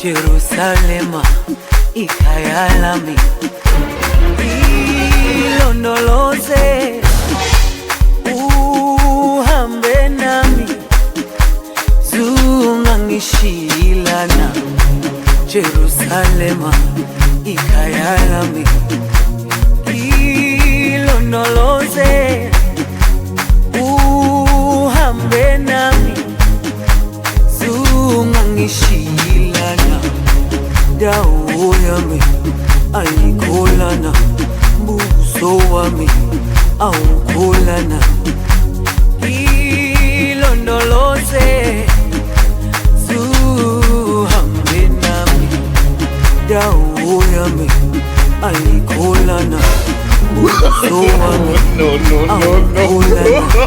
Jerusalema ikhaya lami, ilondoloze uhambe nami, zungangishilana. Jerusalema ikhaya lami, ilondoloze uhambe nami, zungangishilana. Dawo yami ayikholana, buso wami awukholana. Ilondoloze zuhambe nami, dawo yami ayikholana, buso wami awukholana.